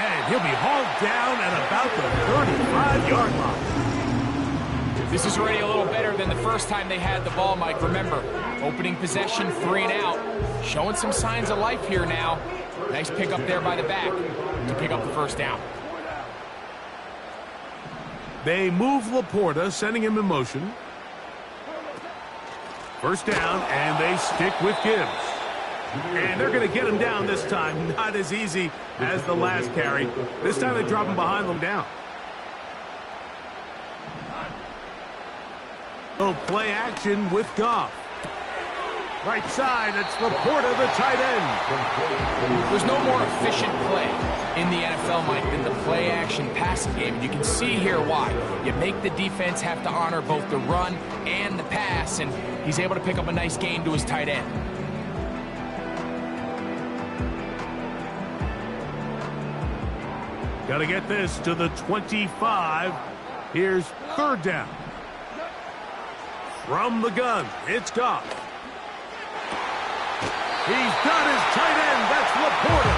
And he'll be hauled down at about the 35-yard line. This is already a little better than the first time they had the ball, Mike. Remember, opening possession, 3 and out. Showing some signs of life here now. Nice pick up there by the back to pick up the first down. They move Laporta, sending him in motion. First down, and they stick with Gibbs. And they're going to get him down this time. Not as easy as the last carry. This time they drop him behind them down. Little play action with Goff. Right side, it's Laporta, the tight end. There's no more efficient play in the NFL, Mike, than the play-action passing game. And you can see here why. You make the defense have to honor both the run and the pass, and he's able to pick up a nice gain to his tight end. Got to get this to the 25. Here's third down. From the gun, it's Goff. He's got his tight end. That's Laporta.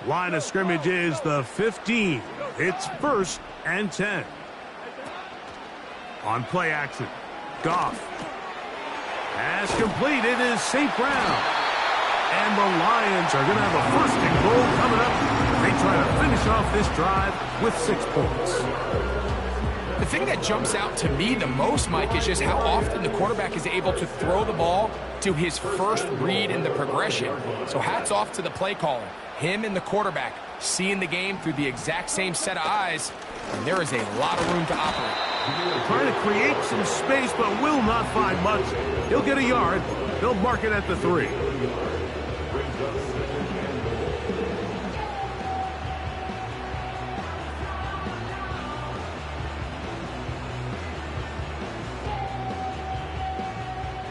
Line of scrimmage is the 15. It's 1st and 10. On play action, Goff. Pass complete. It is St. Brown. And the Lions are going to have a 1st and goal coming up. They try to finish off this drive with 6 points. The thing that jumps out to me the most, Mike, is just how often the quarterback is able to throw the ball to his first read in the progression. So hats off to the play caller. Him and the quarterback seeing the game through the exact same set of eyes, and there is a lot of room to operate. Trying to create some space, but will not find much. He'll get a yard. They'll mark it at the 3.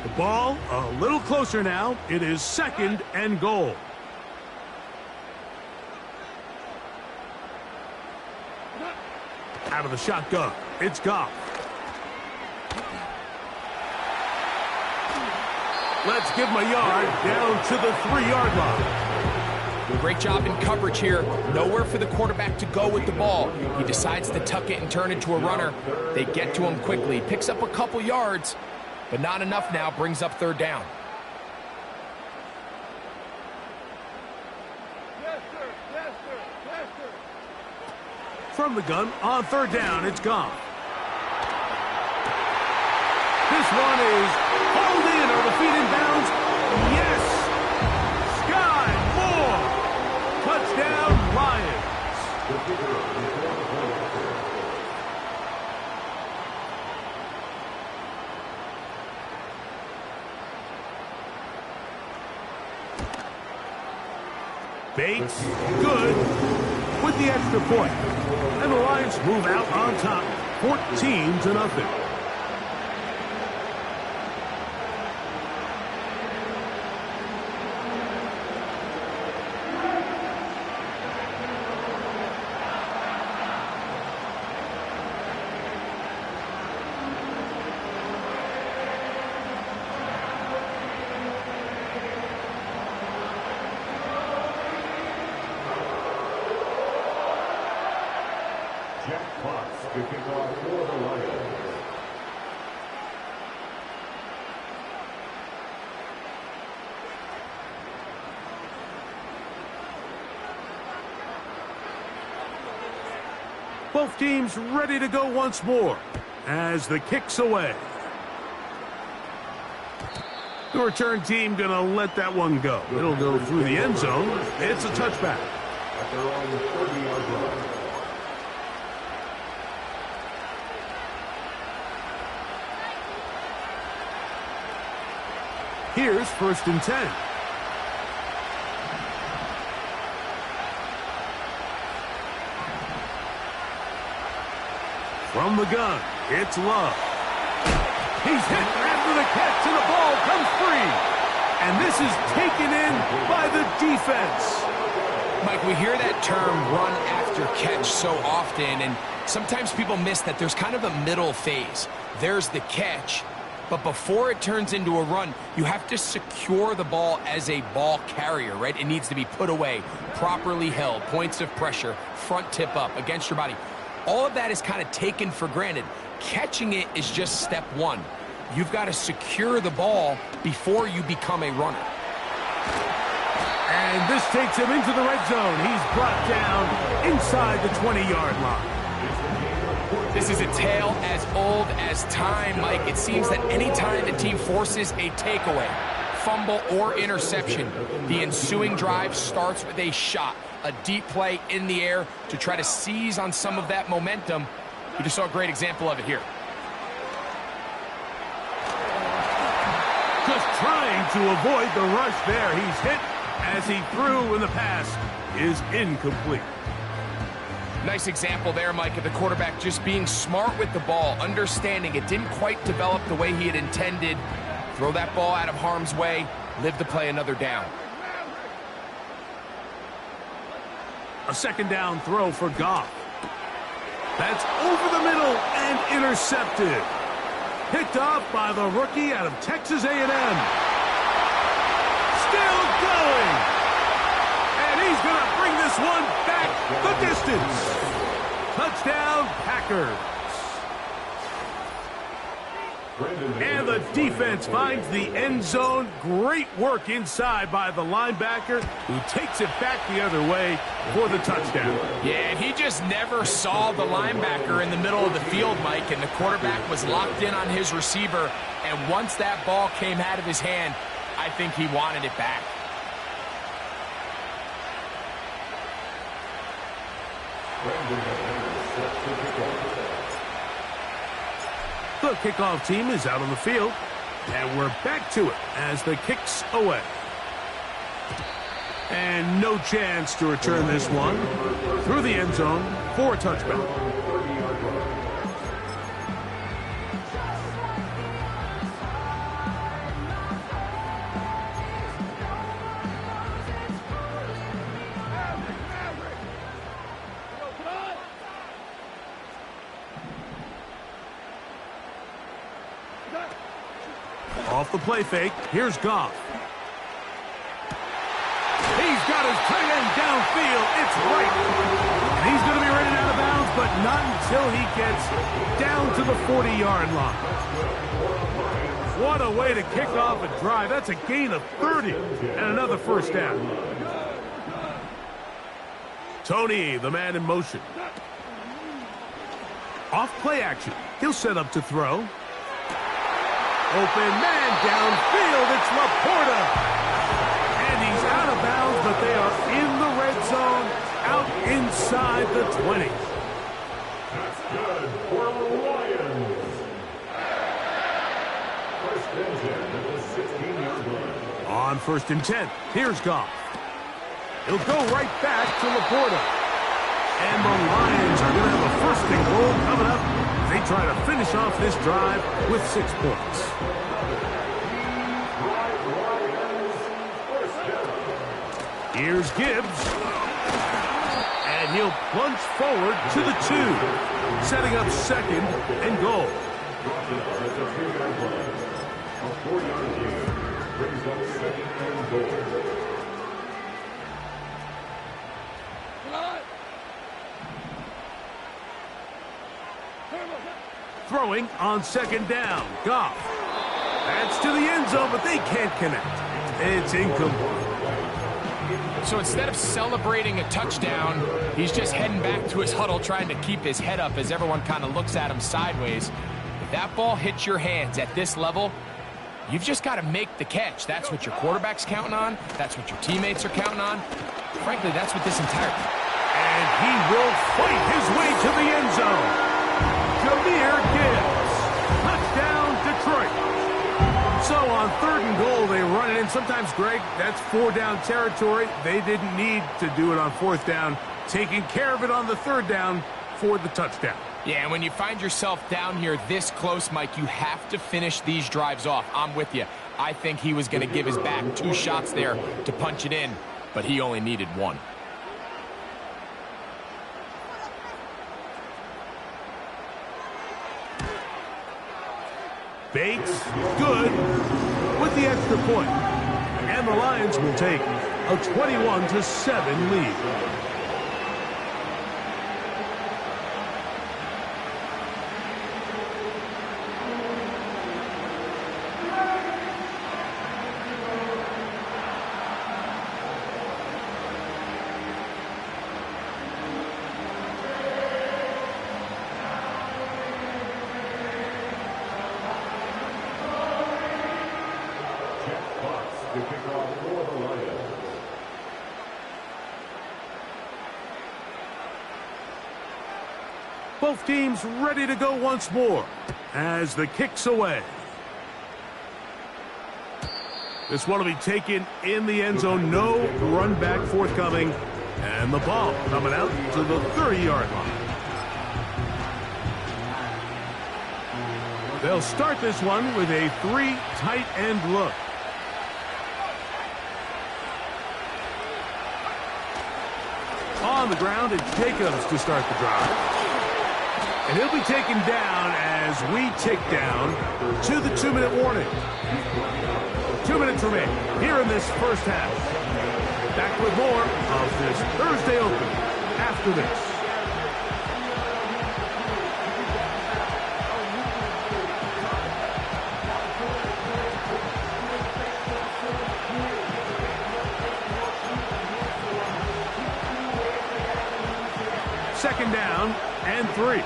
The ball a little closer now. It is 2nd and goal. Out of the shotgun, it's Goff. Let's give him a yard down to the 3-yard line. Great job in coverage here. Nowhere for the quarterback to go with the ball. He decides to tuck it and turn it to a runner. They get to him quickly. Picks up a couple yards, but not enough now. Brings up 3rd down. From the gun, on 3rd down, it's Goff. This one is hauled in. Are the feet in bounds? Yes! Sky Moore! Touchdown, Lions! Bates, good, with the extra point. And the Lions move out on top, 14-0. Kicking off for the Lions. Both teams ready to go once more as the kick's away. The return team going to let that one go. It'll go through the end zone. It's a touchback. At their own 30-yard line. Here's 1st and 10. From the gun, it's Love. He's hit after the catch, and the ball comes free. And this is taken in by the defense. Mike, we hear that term run after catch so often, and sometimes people miss that there's kind of a middle phase. There's the catch, but before it turns into a run, you have to secure the ball as a ball carrier, right? It needs to be put away, properly held, points of pressure, front tip up against your body. All of that is kind of taken for granted. Catching it is just step one. You've got to secure the ball before you become a runner. And this takes him into the red zone. He's brought down inside the 20-yard line. This is a tale as old as time, Mike. It seems that any time the team forces a takeaway, fumble, or interception, the ensuing drive starts with a shot, a deep play in the air to try to seize on some of that momentum. You just saw a great example of it here. Just trying to avoid the rush there. He's hit as he threw, and the pass is incomplete. Nice example there, Mike, of the quarterback just being smart with the ball, understanding it didn't quite develop the way he had intended. Throw that ball out of harm's way, live to play another down. A second down throw for Goff. That's over the middle and intercepted. Picked off by the rookie out of Texas A&M. Still going. And he's going to bring this one back the distance. Touchdown, Packers. And the defense finds the end zone. Great work inside by the linebacker, who takes it back the other way for the touchdown. Yeah, and he just never saw the linebacker in the middle of the field, Mike, and the quarterback was locked in on his receiver, and once that ball came out of his hand, I think he wanted it back. The kickoff team is out on the field, and we're back to it as the kick's away. And no chance to return this one through the end zone for a touchback. Off the play fake, here's Goff. He's got his tight end downfield. It's right. And he's going to be running out of bounds, but not until he gets down to the 40-yard line. What a way to kick off a drive. That's a gain of 30 and another first down. Tony, the man in motion. Off play action. He'll set up to throw. Open man downfield. It's Laporta. And he's out of bounds, but they are in the red zone, out inside the 20. That's good for the Lions. First and 10 at the 16-yard line. On 1st and 10, here's Goff. He'll go right back to Laporta. And the Lions are going to have a 1st and goal coming up. They try to finish off this drive with 6 points. Here's Gibbs. And he'll plunge forward to the 2. Setting up 2nd and goal. A 4-yard gain brings up 2nd and goal. Throwing on 2nd down. Goff. That's to the end zone, but they can't connect. It's incomplete. So instead of celebrating a touchdown, he's just heading back to his huddle trying to keep his head up as everyone kind of looks at him sideways. If that ball hits your hands at this level, you've just got to make the catch. That's what your quarterback's counting on. That's what your teammates are counting on. Frankly, that's what this entire... And he will fight his way to the end zone. Jahmyr Gibbs. Touchdown, Detroit. So on 3rd and goal, they run it in. Sometimes, Greg, that's 4-down territory. They didn't need to do it on 4th down. Taking care of it on the 3rd down for the touchdown. Yeah, and when you find yourself down here this close, Mike, you have to finish these drives off. I'm with you. I think he was going to give his back 2 shots there to punch it in, but he only needed 1. Bates, good, with the extra point. And the Lions will take a 21-7 lead. The kickoff for the Lions. Both teams ready to go once more as the kick's away. This one will be taken in the end zone. No run back forthcoming. And the ball coming out to the 30-yard line. They'll start this one with a 3 tight end look. On the ground, it's Jacobs to start the drive. And he'll be taken down as we tick down to the 2-minute warning. 2 minutes remain here in this first half. Back with more of this Thursday Open after this. Second down and 3.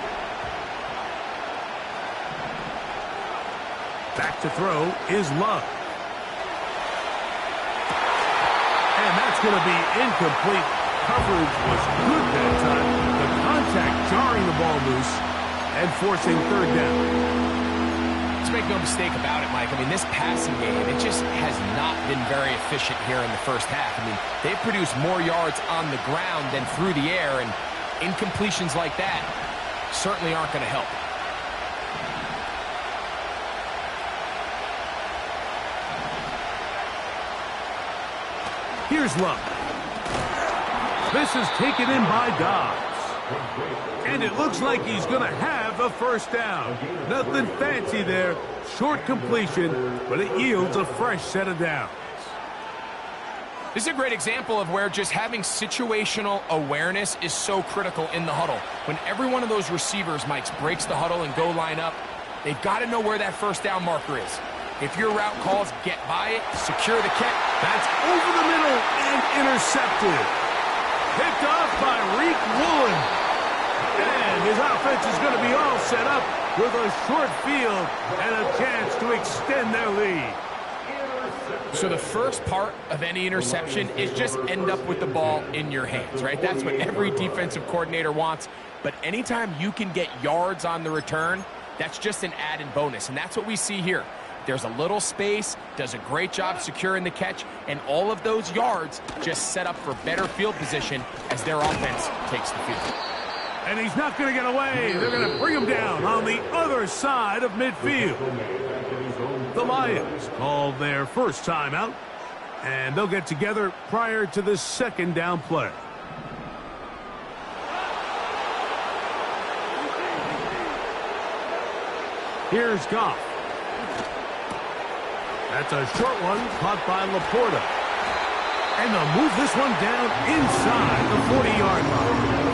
Back to throw is Love. And that's going to be incomplete. Coverage was good that time. The contact jarring the ball loose and forcing third down. Let's make no mistake about it, Mike. I mean, this passing game, it just has not been very efficient here in the first half. I mean, they've produced more yards on the ground than through the air, and incompletions like that certainly aren't going to help. Here's Love. This is taken in by Dobbs. And it looks like he's going to have a first down. Nothing fancy there. Short completion, but it yields a fresh set of downs. This is a great example of where just having situational awareness is so critical in the huddle. When every one of those receivers, Mike, breaks the huddle and go line up, they've got to know where that first down marker is. If your route calls, get by it, secure the catch. That's over the middle and intercepted. Picked off by Reek Woolen. And his offense is going to be all set up with a short field and a chance to extend their lead. So the first part of any interception is just end up with the ball in your hands, right? That's what every defensive coordinator wants. But anytime you can get yards on the return, that's just an added bonus. And that's what we see here. There's a little space, does a great job securing the catch, and all of those yards just set up for better field position as their offense takes the field. And he's not going to get away. They're going to bring him down on the other side of midfield. The Lions call their first timeout, and they'll get together prior to the second down play. Here's Goff. That's a short one caught by Laporta. And they'll move this one down inside the 40-yard line.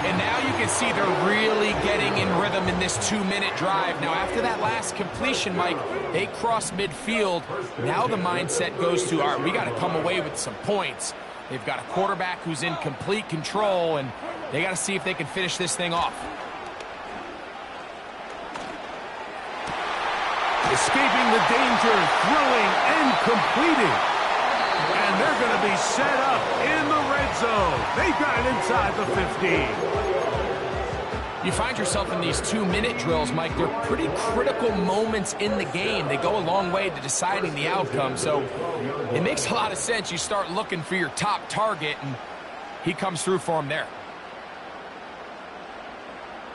And now you can see they're really getting in rhythm in this 2-minute drive. Now, after that last completion, Mike, they cross midfield. Now the mindset goes to, all right, we got to come away with some points. They've got a quarterback who's in complete control, and they got to see if they can finish this thing off. Escaping the danger, throwing and completing. And they're going to be set up in the red zone. They've got it inside the 15. You find yourself in these 2-minute drills, Mike. They're pretty critical moments in the game. They go a long way to deciding the outcome. So it makes a lot of sense. You start looking for your top target, and he comes through for him there.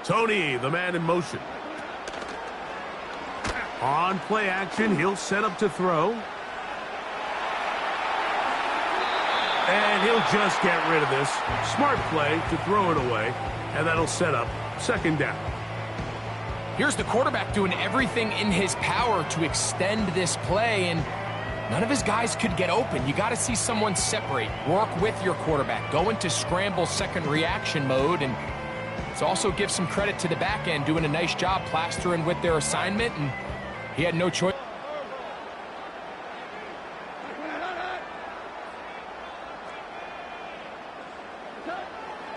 Tony, the man in motion. On play action, he'll set up to throw. And he'll just get rid of this. Smart play to throw it away, and that'll set up second down. Here's the quarterback doing everything in his power to extend this play, and none of his guys could get open. You got to see someone separate, work with your quarterback, go into scramble second reaction mode, and let's also give some credit to the back end doing a nice job plastering with their assignment, and he had no choice.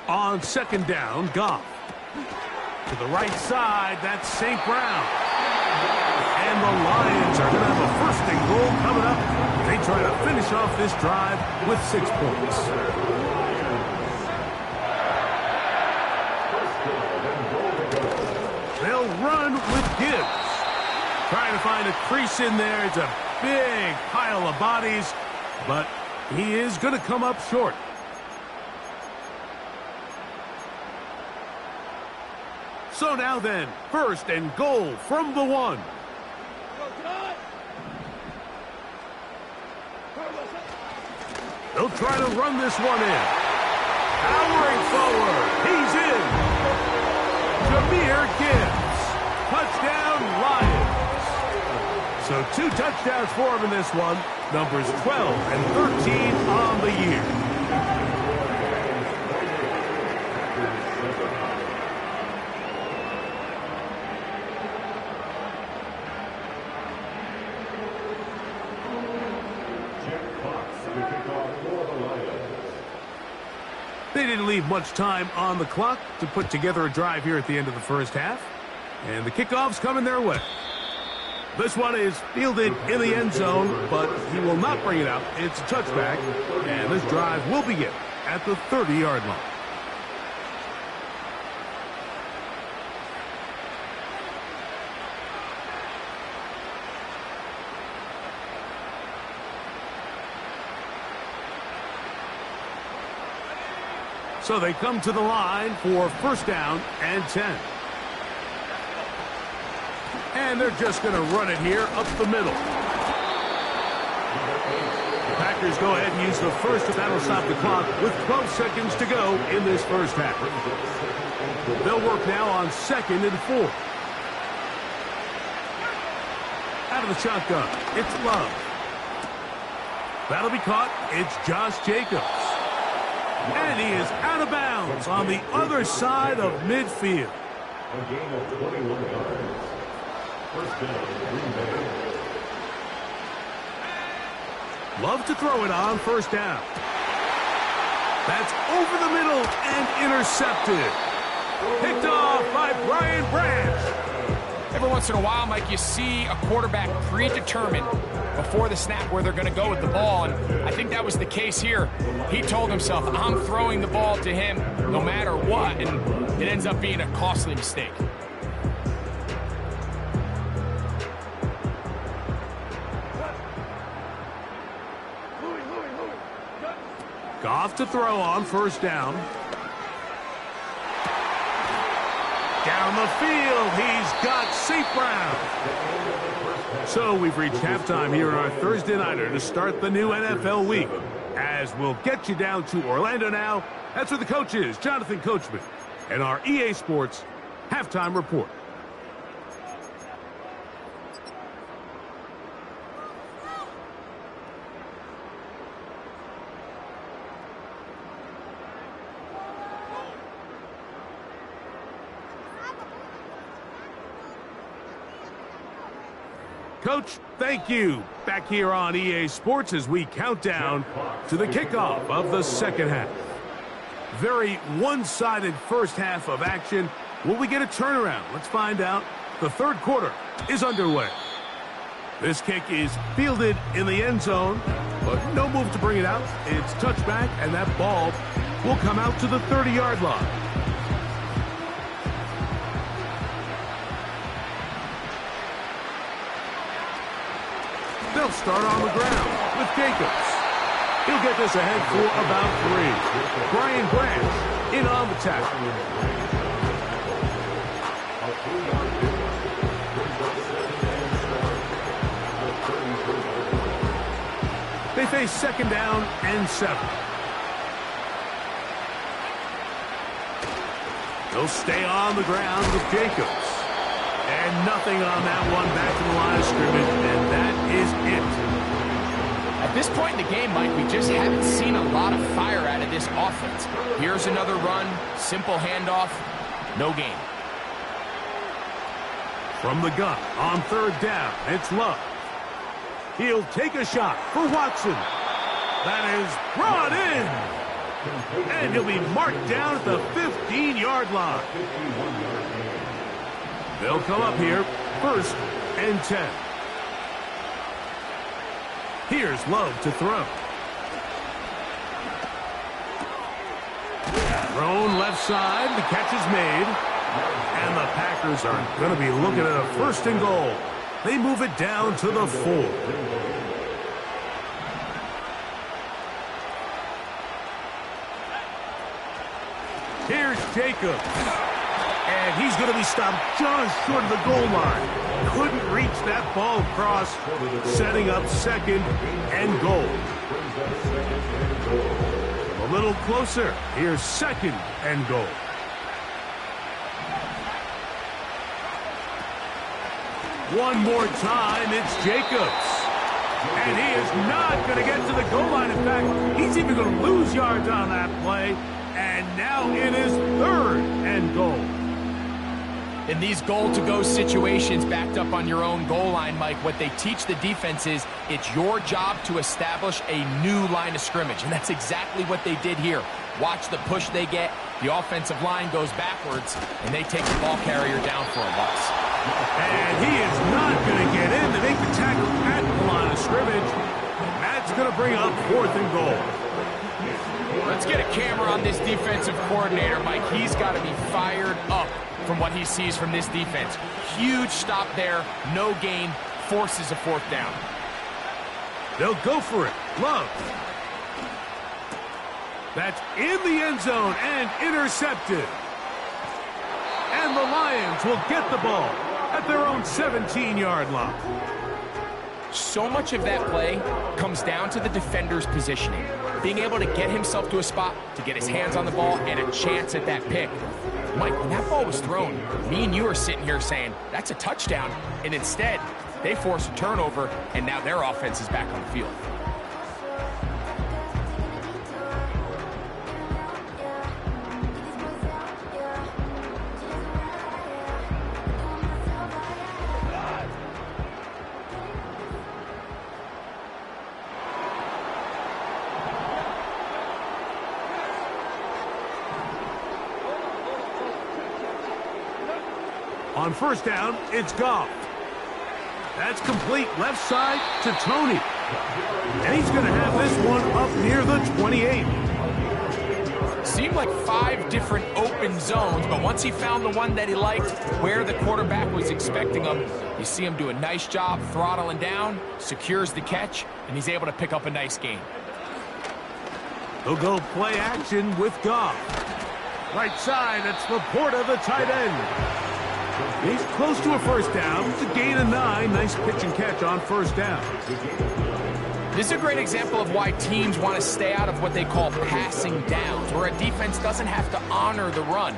On second down, Goff. To the right side, that's St. Brown. And the Lions are going to have a first and goal coming up. They try to finish off this drive with 6 points. They'll run with Gibbs. Trying to find a crease in there. It's a big pile of bodies, but he is going to come up short. So now then, first and goal from the 1. They'll try to run this one in. Powering forward. He's in. Jahmyr Gibbs. Touchdown, Lions. So 2 touchdowns for him in this one. Numbers 12 and 13 on the year. They didn't leave much time on the clock to put together a drive here at the end of the first half. And the kickoff's coming their way. This one is fielded in the end zone, but he will not bring it out. It's a touchback, and this drive will begin at the 30-yard line. So they come to the line for first down and 10. And they're just going to run it here up the middle. The Packers go ahead and use the first. That'll stop the clock with 12 seconds to go in this first half. They'll work now on 2nd and 4. Out of the shotgun, it's Love. That'll be caught. It's Josh Jacobs. And he is out of bounds on the other side of midfield. A gain of 21 yards. First down, Green Bay. Love to throw it on first down. That's over the middle and intercepted. Picked off by Brian Branch. Every once in a while, Mike, you see a quarterback predetermined before the snap where they're going to go with the ball, and I think that was the case here. He told himself, I'm throwing the ball to him no matter what, and it ends up being a costly mistake. Goff to throw on first down. Down the field, he's got St. Brown. So we've reached halftime here in our Thursday Nighter to start the new NFL week. As we'll get you down to Orlando now, that's where the coach is, Jonathan Coachman, and our EA Sports Halftime Report. Coach, thank you. Back here on EA Sports as we count down to the kickoff of the second half. Very one-sided first half of action. Will we get a turnaround? Let's find out. The third quarter is underway. This kick is fielded in the end zone, but no move to bring it out. It's touchback, and that ball will come out to the 30-yard line. They'll start on the ground with Jacobs. He'll get this ahead for about 3. Brian Branch in on the tackle. They face second down and 7. They'll stay on the ground with Jacobs. And nothing on that one, back to the line of scrimmage, and that is it. At this point in the game, Mike, we just haven't seen a lot of fire out of this offense. Here's another run, simple handoff, no gain. From the gun, on third down, it's Love. He'll take a shot for Watson. That is brought in. And he'll be marked down at the 15-yard line. They'll come up here, 1st and 10. Here's Love to throw. Thrown left side, the catch is made. And the Packers are going to be looking at a 1st and goal. They move it down to the 4. Here's Jacobs. And he's going to be stopped just short of the goal line. Couldn't reach that ball across, setting up 2nd and goal. A little closer. Here's 2nd and goal. One more time, it's Jacobs. And he is not going to get to the goal line. In fact, he's even going to lose yards on that play. And now it is 3rd and goal. In these goal-to-go situations backed up on your own goal line, Mike, what they teach the defense is it's your job to establish a new line of scrimmage. And that's exactly what they did here. Watch the push they get. The offensive line goes backwards, and they take the ball carrier down for a loss. And he is not going to get in to make the tackle at the line of scrimmage. That's going to bring up 4th and goal. Let's get a camera on this defensive coordinator, Mike. He's got to be fired up from what he sees from this defense. Huge stop there, no gain, forces a 4th down. They'll go for it. Love. That's in the end zone and intercepted. And the Lions will get the ball at their own 17-yard line. So much of that play comes down to the defender's positioning. Being able to get himself to a spot, to get his hands on the ball, and a chance at that pick. Mike, when that ball was thrown, me and you are sitting here saying, that's a touchdown. And instead, they force a turnover, and now their offense is back on the field. On 1st down, it's Goff. That's complete left side to Tony. And he's going to have this one up near the 28. Seemed like 5 different open zones, but once he found the one that he liked, where the quarterback was expecting him, you see him do a nice job throttling down, secures the catch, and he's able to pick up a nice gain. He'll go play action with Goff. Right side, it's Laporta, the tight end. He's close to a 1st down. It's a gain of 9. Nice pitch and catch on 1st down. This is a great example of why teams want to stay out of what they call passing downs, where a defense doesn't have to honor the run.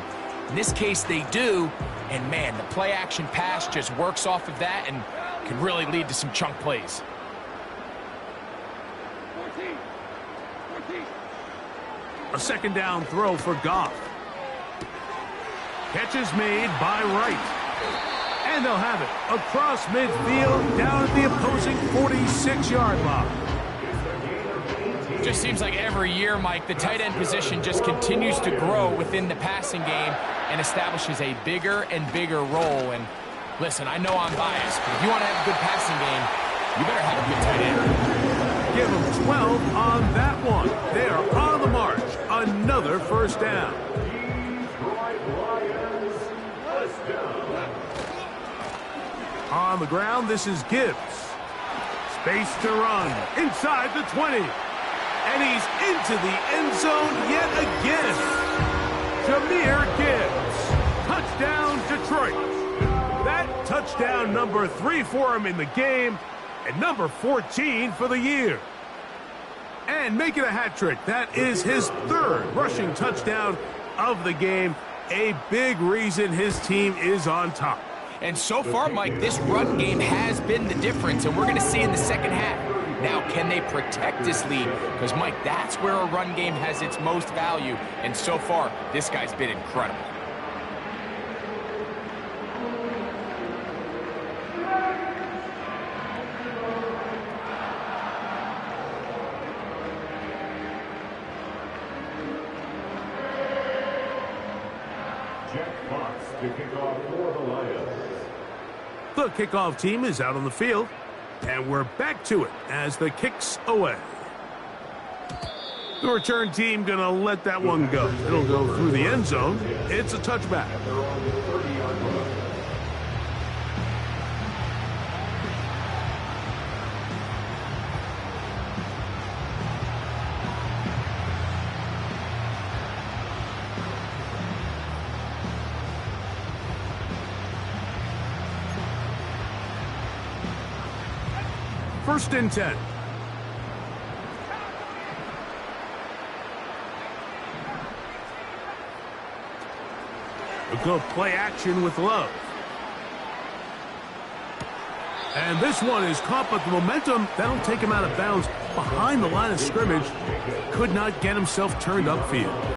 In this case, they do, and man, the play-action pass just works off of that and can really lead to some chunk plays. A 2nd down throw for Goff. Catch is made by Wright. And they'll have it across midfield down at the opposing 46-yard line. Just seems like every year, Mike, the tight end position just continues to grow within the passing game and establishes a bigger and bigger role. And listen, I know I'm biased, but if you want to have a good passing game, you better have a good tight end. Give them 12 on that one. They are on the march. Another 1st down. On the ground, this is Gibbs. Space to run inside the 20. And he's into the end zone yet again. Jahmyr Gibbs. Touchdown, Detroit. That touchdown number 3 for him in the game and number 14 for the year. And making a hat trick. That is his 3rd rushing touchdown of the game. A big reason his team is on top. And so far, Mike, this run game has been the difference, and we're going to see in the second half. Now, can they protect this lead? Because, Mike, that's where a run game has its most value. And so far, this guy's been incredible. Jack Fox to kick off for the Lions. The kickoff team is out on the field, and we're back to it as the kick's away. The return team going to let that one go. It'll go through the end zone. It's a touchback. They're on the 30-yard line. First and 10. We'll go play action with Love. And this one is caught, but the momentum, that'll take him out of bounds behind the line of scrimmage. Could not get himself turned upfield.